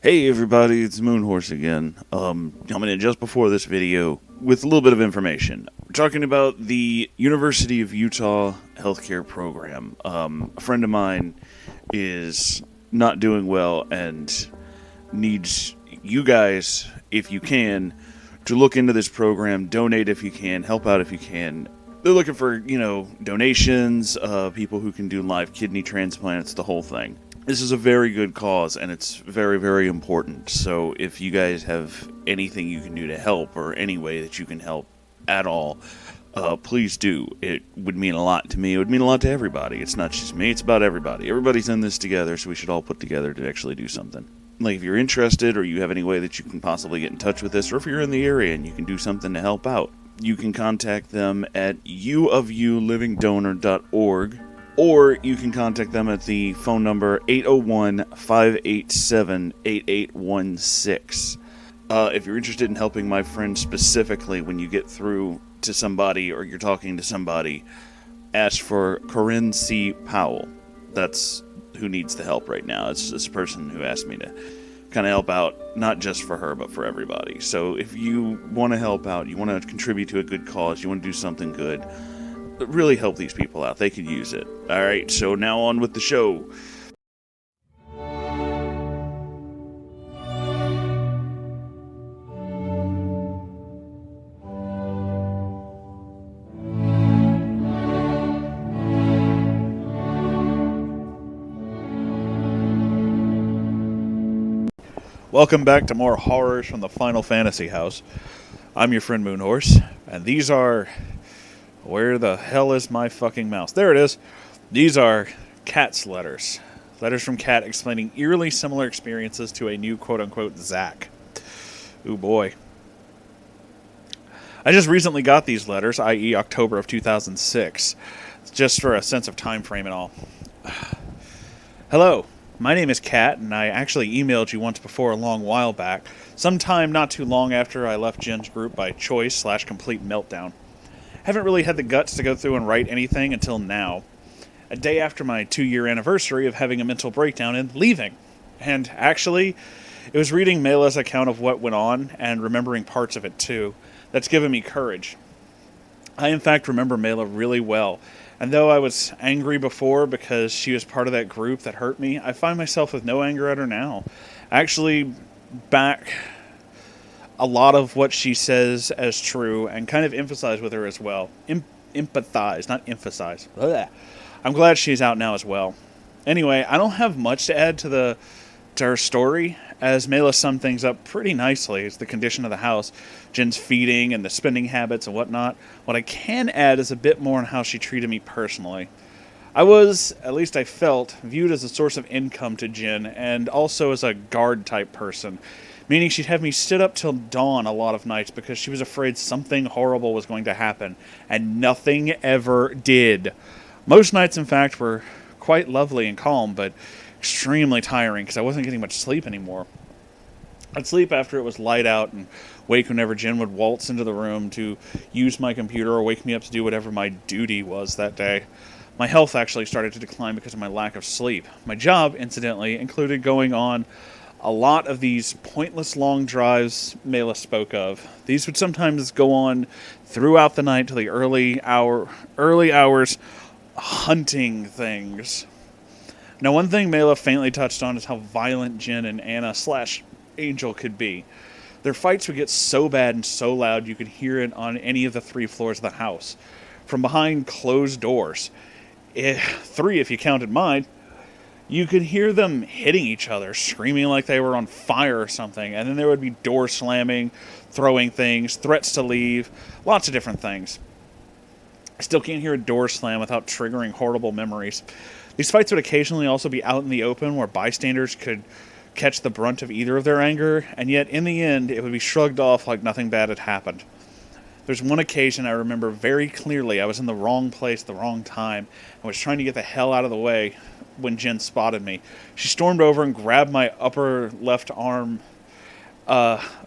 Hey everybody, it's Moonhorse again. Coming in just before this video with a little bit of information. We're talking about the University of Utah healthcare program. A friend of mine is not doing well and needs you guys, if you can, to look into this program, donate if you can, help out if you can. They're looking for, donations, people who can do live kidney transplants, the whole thing. This is a very good cause, and it's very, very important. So if you guys have anything you can do to help, or any way that you can help at all, please do. It would mean a lot to me. It would mean a lot to everybody. It's not just me. It's about everybody. Everybody's in this together, so we should all put together to actually do something. Like, if you're interested, or you have any way that you can possibly get in touch with this, or if you're in the area and you can do something to help out, you can contact them at uofulivingdonor.org. Or you can contact them at the phone number 801-587-8816. If you're interested in helping my friend specifically, when you get through to somebody or you're talking to somebody, ask for Corinne C. Powell. That's who needs the help right now. It's this person who asked me to kind of help out, not just for her, but for everybody. So if you want to help out, you want to contribute to a good cause, you want to do something good, really help these people out. They could use it. Alright, so now on with the show. Welcome back to more horrors from the Final Fantasy house. I'm your friend Moonhorse, and these are... Where the hell is my fucking mouse? There it is. These are Katt's letters. Letters from Katt explaining eerily similar experiences to a new quote-unquote Zack. Ooh boy. I just recently got these letters, i.e. October of 2006. Just for a sense of time frame and all. Hello, my name is Katt, and I actually emailed you once before a long while back, sometime not too long after I left Jen's group by choice/complete meltdown. Haven't really had the guts to go through and write anything until now. A day after my 2-year anniversary of having a mental breakdown and leaving. And actually, it was reading Mela's account of what went on, and remembering parts of it too, that's given me courage. I in fact remember Mela really well, and though I was angry before because she was part of that group that hurt me, I find myself with no anger at her now. Actually, back a lot of what she says as true, and kind of emphasize with her as well. Empathize, not emphasize. Blah. I'm glad she's out now as well. Anyway, I don't have much to add to her story, as Mela summed things up pretty nicely. It's the condition of the house, Jen's feeding, and the spending habits and whatnot. What I can add is a bit more on how she treated me personally. I was, at least I felt, viewed as a source of income to Jen, and also as a guard-type person, meaning she'd have me sit up till dawn a lot of nights because she was afraid something horrible was going to happen, and nothing ever did. Most nights, in fact, were quite lovely and calm, but extremely tiring because I wasn't getting much sleep anymore. I'd sleep after it was light out and wake whenever Jen would waltz into the room to use my computer or wake me up to do whatever my duty was that day. My health actually started to decline because of my lack of sleep. My job, incidentally, included going on a lot of these pointless long drives Mela spoke of. These would sometimes go on throughout the night to the early hours, hunting things. Now, one thing Mela faintly touched on is how violent Jen and Anna/Angel could be. Their fights would get so bad and so loud you could hear it on any of the 3 floors of the house, from behind closed doors. 3 if you counted mine. You could hear them hitting each other, screaming like they were on fire or something, and then there would be door slamming, throwing things, threats to leave, lots of different things. I still can't hear a door slam without triggering horrible memories. These fights would occasionally also be out in the open where bystanders could catch the brunt of either of their anger, and yet in the end it would be shrugged off like nothing bad had happened. There's one occasion I remember very clearly. I was in the wrong place at the wrong time and was trying to get the hell out of the way when Jen spotted me. She stormed over and grabbed my upper left arm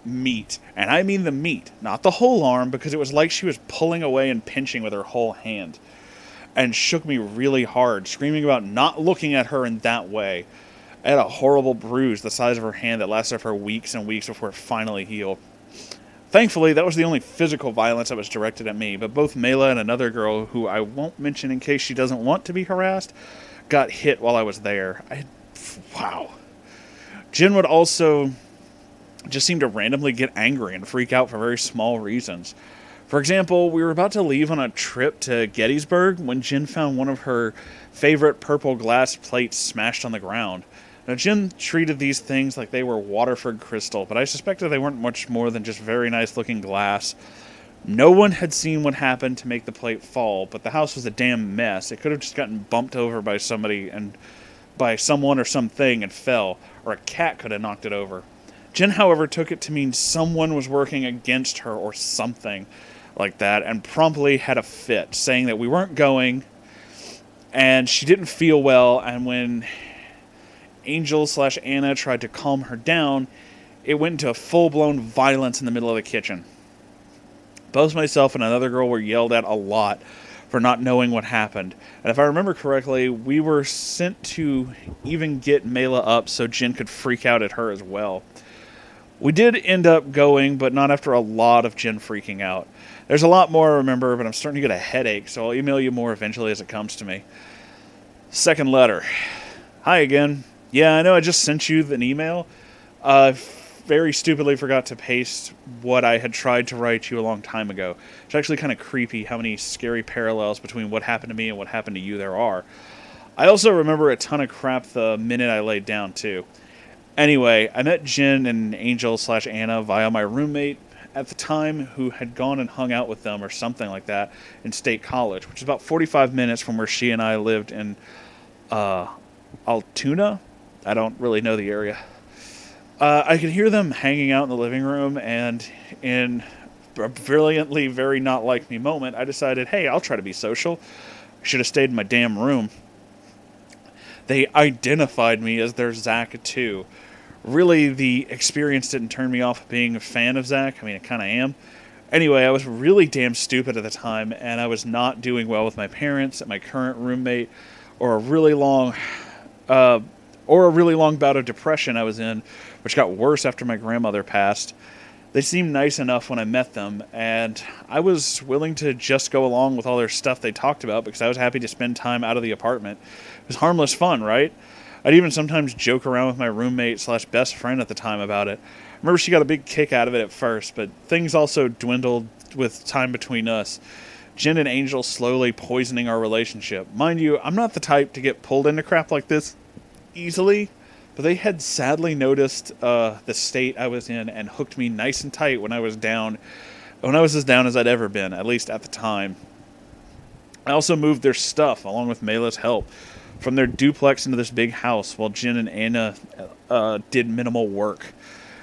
meat. And I mean the meat, not the whole arm, because it was like she was pulling away and pinching with her whole hand. And shook me really hard, screaming about not looking at her in that way. I had a horrible bruise the size of her hand that lasted for weeks and weeks before it finally healed. Thankfully, that was the only physical violence that was directed at me, but both Mela and another girl, who I won't mention in case she doesn't want to be harassed, got hit while I was there. Wow. Jen would also just seem to randomly get angry and freak out for very small reasons. For example, we were about to leave on a trip to Gettysburg when Jen found one of her favorite purple glass plates smashed on the ground. Now, Jen treated these things like they were Waterford crystal, but I suspected they weren't much more than just very nice-looking glass. No one had seen what happened to make the plate fall, but the house was a damn mess. It could have just gotten bumped over by somebody and by someone or something and fell, or a cat could have knocked it over. Jen, however, took it to mean someone was working against her or something like that, and promptly had a fit, saying that we weren't going, and she didn't feel well, and when Angel/Anna tried to calm her down, it went into a full-blown violence in the middle of the kitchen. Both myself and another girl were yelled at a lot for not knowing what happened. And if I remember correctly, we were sent to even get Mela up so Jen could freak out at her as well. We did end up going, but not after a lot of Jen freaking out. There's a lot more I remember, but I'm starting to get a headache, so I'll email you more eventually as it comes to me. Second letter. Hi again. Yeah, I know I just sent you an email. I very stupidly forgot to paste what I had tried to write you a long time ago. It's actually kind of creepy how many scary parallels between what happened to me and what happened to you there are. I also remember a ton of crap the minute I laid down, too. Anyway, I met Jen and Angel/Anna via my roommate at the time, who had gone and hung out with them or something like that in State College, which is about 45 minutes from where she and I lived in Altoona. I don't really know the area. I could hear them hanging out in the living room, and in a brilliantly very not like me moment, I decided, hey, I'll try to be social. I should have stayed in my damn room. They identified me as their Zach, too. Really, the experience didn't turn me off being a fan of Zach. I mean, I kind of am. Anyway, I was really damn stupid at the time, and I was not doing well with my parents and my current roommate, or a really long bout of depression I was in, which got worse after my grandmother passed. They seemed nice enough when I met them, and I was willing to just go along with all their stuff they talked about because I was happy to spend time out of the apartment. It was harmless fun, right? I'd even sometimes joke around with my roommate/best friend at the time about it. I remember she got a big kick out of it at first, but things also dwindled with time between us. Jen and Angel slowly poisoning our relationship. Mind you, I'm not the type to get pulled into crap like this easily, but they had sadly noticed the state I was in and hooked me nice and tight when I was as down as I'd ever been, at least at the time. I also moved their stuff, along with Mela's help, from their duplex into this big house while Jen and Anna did minimal work.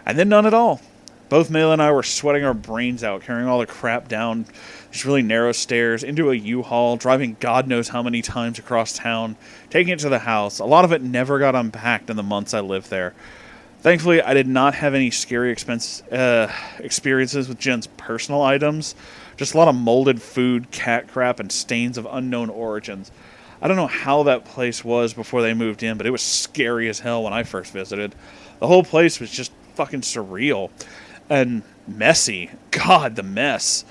And then none at all. Both Mela and I were sweating our brains out, carrying all the crap down these really narrow stairs, into a U-Haul, driving God knows how many times across town, taking it to the house. A lot of it never got unpacked in the months I lived there. Thankfully, I did not have any scary experiences with Jen's personal items. Just a lot of molded food, cat crap, and stains of unknown origins. I don't know how that place was before they moved in, but it was scary as hell when I first visited. The whole place was just fucking surreal and messy. God, the mess.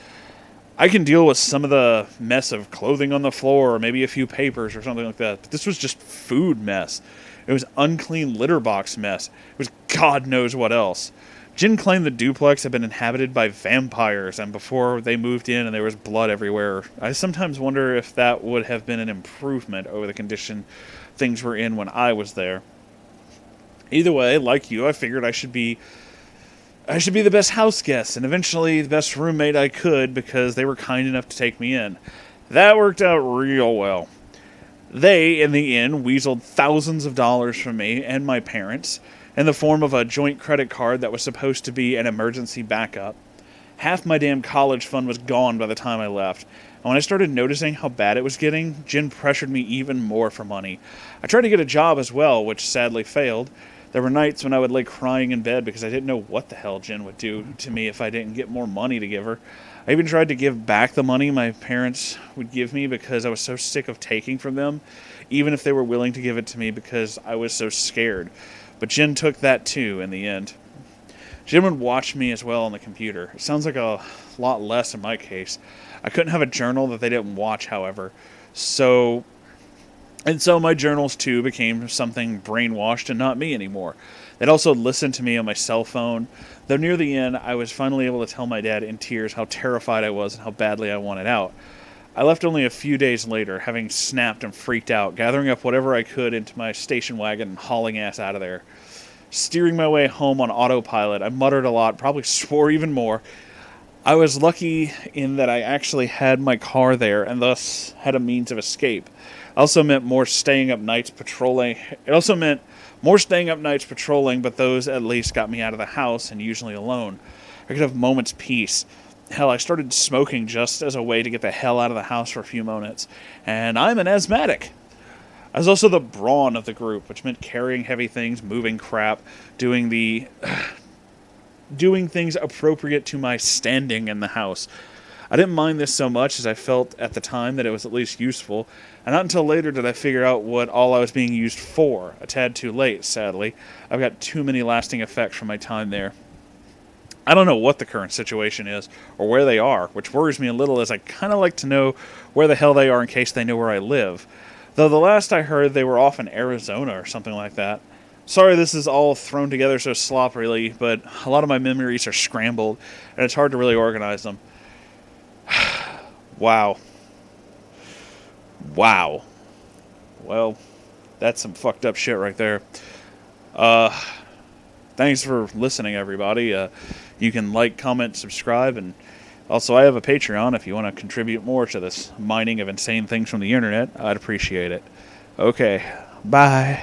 I can deal with some of the mess of clothing on the floor or maybe a few papers or something like that, but this was just food mess. It was unclean litter box mess. It was God knows what else. Jen claimed the duplex had been inhabited by vampires, and before they moved in and there was blood everywhere. I sometimes wonder if that would have been an improvement over the condition things were in when I was there. Either way, like you, I figured I should be the best house guest, and eventually the best roommate I could, because they were kind enough to take me in. That worked out real well. They, in the end, weaseled thousands of dollars from me and my parents, in the form of a joint credit card that was supposed to be an emergency backup. Half my damn college fund was gone by the time I left, and when I started noticing how bad it was getting, Jen pressured me even more for money. I tried to get a job as well, which sadly failed. There were nights when I would lay crying in bed because I didn't know what the hell Jen would do to me if I didn't get more money to give her. I even tried to give back the money my parents would give me because I was so sick of taking from them. even if they were willing to give it to me because I was so scared. But Jen took that too in the end. Jen would watch me as well on the computer. It sounds like a lot less in my case. I couldn't have a journal that they didn't watch, however. So my journals too became something brainwashed and not me anymore. They'd also listen to me on my cell phone. Though near the end, I was finally able to tell my dad in tears how terrified I was and how badly I wanted out. I left only a few days later, having snapped and freaked out, gathering up whatever I could into my station wagon and hauling ass out of there. Steering my way home on autopilot, I muttered a lot, probably swore even more. I was lucky in that I actually had my car there and thus had a means of escape. It also meant more staying up nights patrolling, but those at least got me out of the house and usually alone. I could have moments peace. Hell, I started smoking just as a way to get the hell out of the house for a few moments. And I'm an asthmatic. I was also the brawn of the group, which meant carrying heavy things, moving crap, doing things appropriate to my standing in the house. I didn't mind this so much as I felt at the time that it was at least useful, and not until later did I figure out what all I was being used for. A tad too late, sadly. I've got too many lasting effects from my time there. I don't know what the current situation is, or where they are, which worries me a little as I kind of like to know where the hell they are in case they know where I live. Though the last I heard, they were off in Arizona or something like that. Sorry this is all thrown together so sloppily, but a lot of my memories are scrambled, and it's hard to really organize them. Wow. Well, that's some fucked up shit right there. Thanks for listening, everybody. You can like, comment, subscribe, and also I have a Patreon if you want to contribute more to this mining of insane things from the internet. I'd appreciate it. Okay, bye.